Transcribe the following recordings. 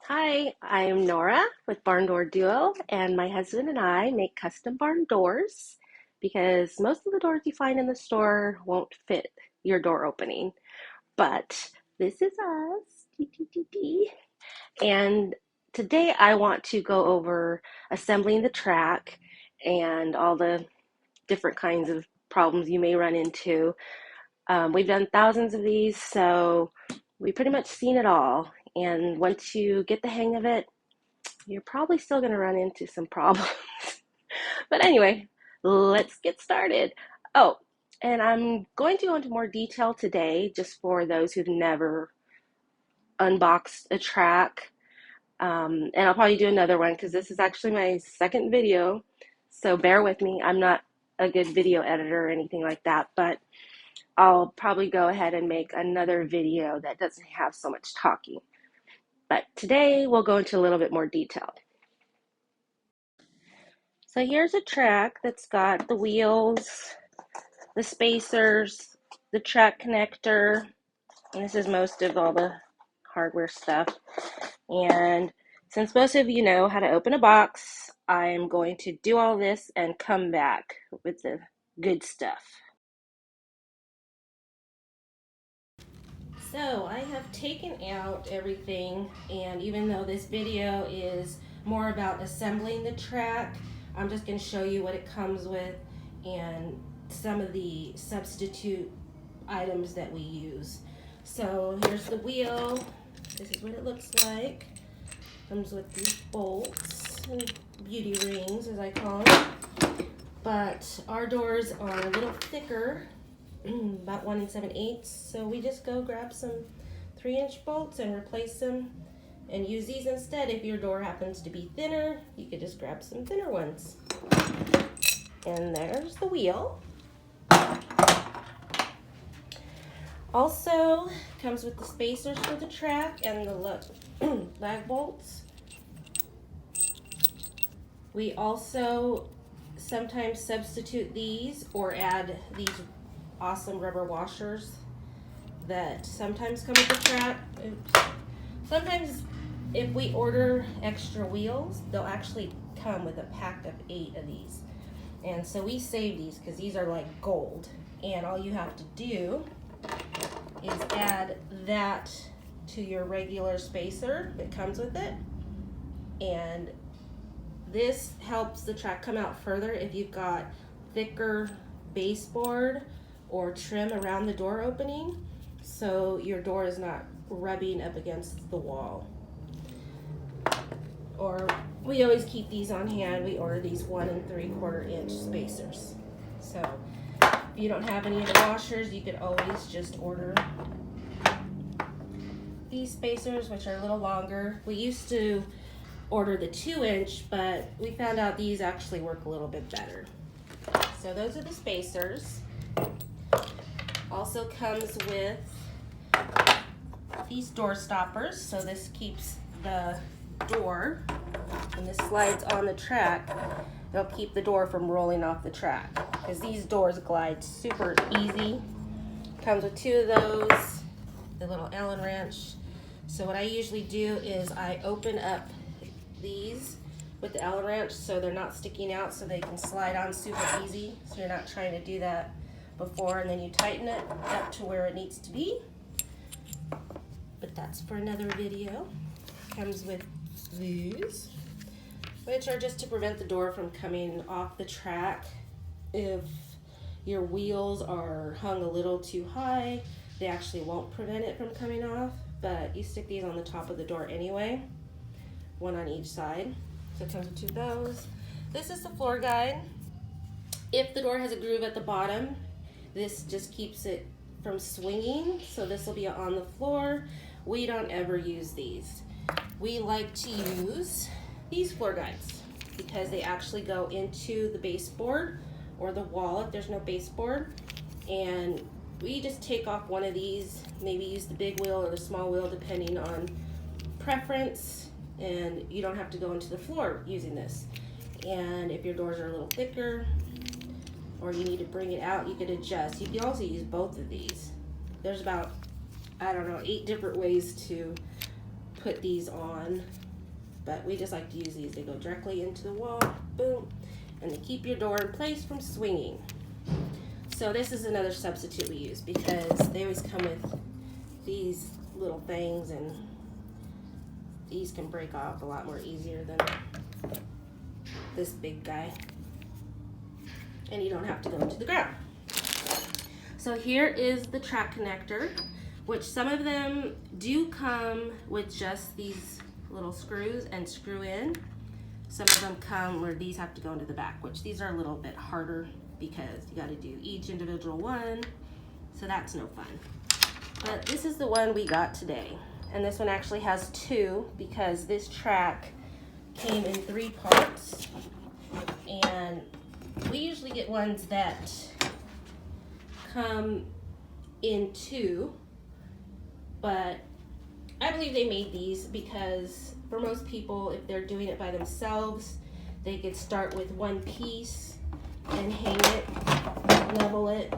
Hi, I'm Nora with Barn Door Duo, and my husband and I make custom barn doors because most of the doors you find in the store won't fit your door opening. But this is us. Dee, dee, dee, dee. And today I want to go over assembling the track and all the different kinds of problems you may run into. We've done thousands of these, so we pretty much seen it all. And once you get the hang of it, you're probably still going to run into some problems. But anyway, let's get started. Oh, and I'm going to go into more detail today just for those who've never unboxed a track. And I'll probably do another one because this is actually my second video. So bear with me. I'm not a good video editor or anything like that, but I'll probably go ahead and make another video that doesn't have so much talking. But today we'll go into a little bit more detail. So here's a track that's got the wheels, the spacers, the track connector, and this is most of all the hardware stuff. And since most of you know how to open a box, I'm going to do all this and come back with the good stuff. So I have taken out everything, and even though this video is more about assembling the track, I'm just going to show you what it comes with and some of the substitute items that we use. So here's the wheel. This is what it looks like. Comes with these bolts and beauty rings, as I call them. But our doors are a little thicker, about 1 7/8. So we just go grab some 3-inch bolts and replace them and use these instead. If your door happens to be thinner, you could just grab some thinner ones. And there's the wheel. Also comes with the spacers for the track and the lag bolts. We also sometimes substitute these or add these awesome rubber washers that sometimes come with the track. Oops. Sometimes if we order extra wheels, they'll actually come with a pack of 8 of these. And so we save these because these are like gold. And all you have to do is add that to your regular spacer that comes with it. And this helps the track come out further if you've got thicker baseboard or trim around the door opening, so your door is not rubbing up against the wall. Or we always keep these on hand. We order these 1 3/4 inch spacers. So if you don't have any of the washers, you could always just order these spacers, which are a little longer. We used to order the 2-inch, but we found out these actually work a little bit better. So those are the spacers. Also comes with these door stoppers. So this keeps the door, when this slides on the track, it'll keep the door from rolling off the track because these doors glide super easy. Comes with 2 of those, the little Allen wrench. So what I usually do is I open up these with the Allen wrench so they're not sticking out, so they can slide on super easy, so you're not trying to do that before, and then you tighten it up to where it needs to be. But that's for another video. Comes with these, which are just to prevent the door from coming off the track. If your wheels are hung a little too high, they actually won't prevent it from coming off, but you stick these on the top of the door anyway, 1 on each side. So it comes with 2 of those. This is the floor guide. If the door has a groove at the bottom, this just keeps it from swinging, so this will be on the floor. We don't ever use these. We like to use these floor guides because they actually go into the baseboard or the wall if there's no baseboard. And we just take off one of these, maybe use the big wheel or the small wheel depending on preference, and you don't have to go into the floor using this. And if your doors are a little thicker or you need to bring it out, you could adjust. You can also use both of these. There's about, I don't know, 8 different ways to put these on, but we just like to use these. They go directly into the wall, boom, and they keep your door in place from swinging. So this is another substitute we use because they always come with these little things, and these can break off a lot more easier than this big guy. And you don't have to go into the ground. So here is the track connector, which some of them do come with just these little screws and screw in. Some of them come where these have to go into the back, which these are a little bit harder because you got to do each individual one, so that's no fun. But this is the one we got today, and this one actually has two because this track came in 3 parts, and we usually get ones that come in 2, but I believe they made these because for most people, if they're doing it by themselves, they could start with one piece and hang it, level it,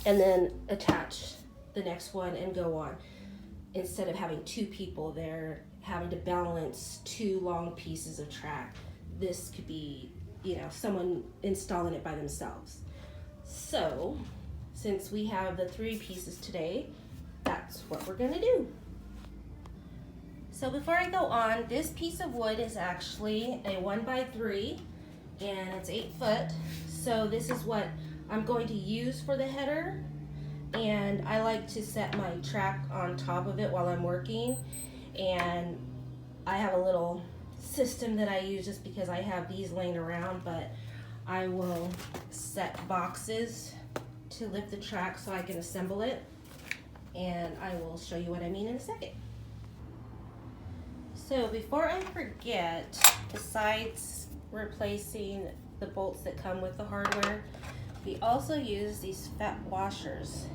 and then attach the next one and go on. Instead of having 2 people there having to balance 2 long pieces of track, this could be, you know, someone installing it by themselves. So since we have the 3 pieces today, that's what we're gonna do. So before I go on, this piece of wood is actually a 1x3 and it's 8 foot. So this is what I'm going to use for the header. And I like to set my track on top of it while I'm working. And I have a little system that I use just because I have these laying around, but I will set boxes to lift the track so I can assemble it. And I will show you what I mean in a second. So before I forget, besides replacing the bolts that come with the hardware, we also use these fat washers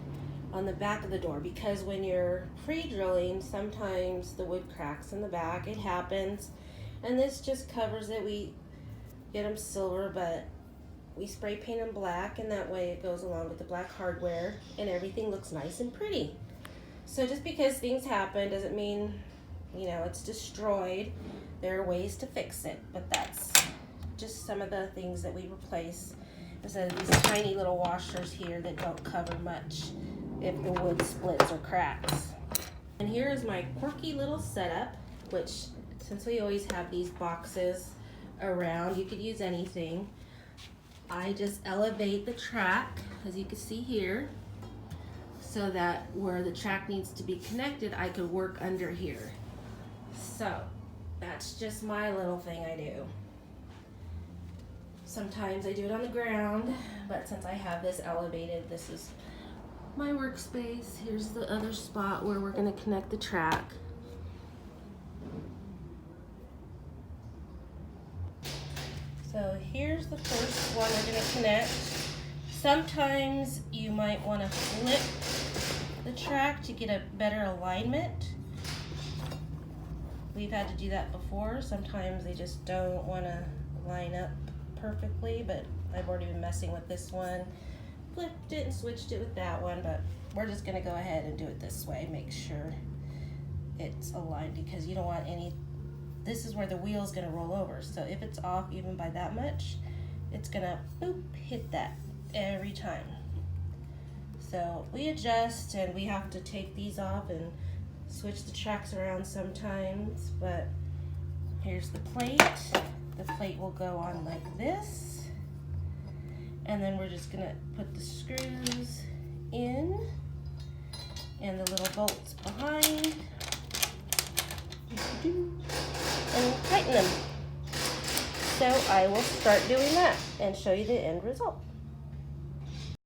on the back of the door because when you're pre-drilling, sometimes the wood cracks in the back. It happens, and this just covers it. We get them silver, but we spray paint them black, and that way it goes along with the black hardware and everything looks nice and pretty. So just because things happen doesn't mean, you know, it's destroyed. There are ways to fix it, but that's just some of the things that we replace instead of these tiny little washers here that don't cover much if the wood splits or cracks. And here is my quirky little setup, which since we always have these boxes around, you could use anything. I just elevate the track, as you can see here, so that where the track needs to be connected, I could work under here. So that's just my little thing I do. Sometimes I do it on the ground, but since I have this elevated, this is my workspace. Here's the other spot where we're going to connect the track. So here's the first one we're going to connect. Sometimes you might want to flip the track to get a better alignment. We've had to do that before. Sometimes they just don't want to line up perfectly, but I've already been messing with this one. Flipped it and switched it with that one, but we're just gonna go ahead and do it this way. Make sure it's aligned because you don't want any, this is where the wheel is gonna roll over. So if it's off even by that much, it's gonna boop, hit that every time. So we adjust, and we have to take these off and switch the tracks around sometimes, but here's the plate. The plate will go on like this, and then we're just gonna put the screws in and the little bolts behind and tighten them. So I will start doing that and show you the end result.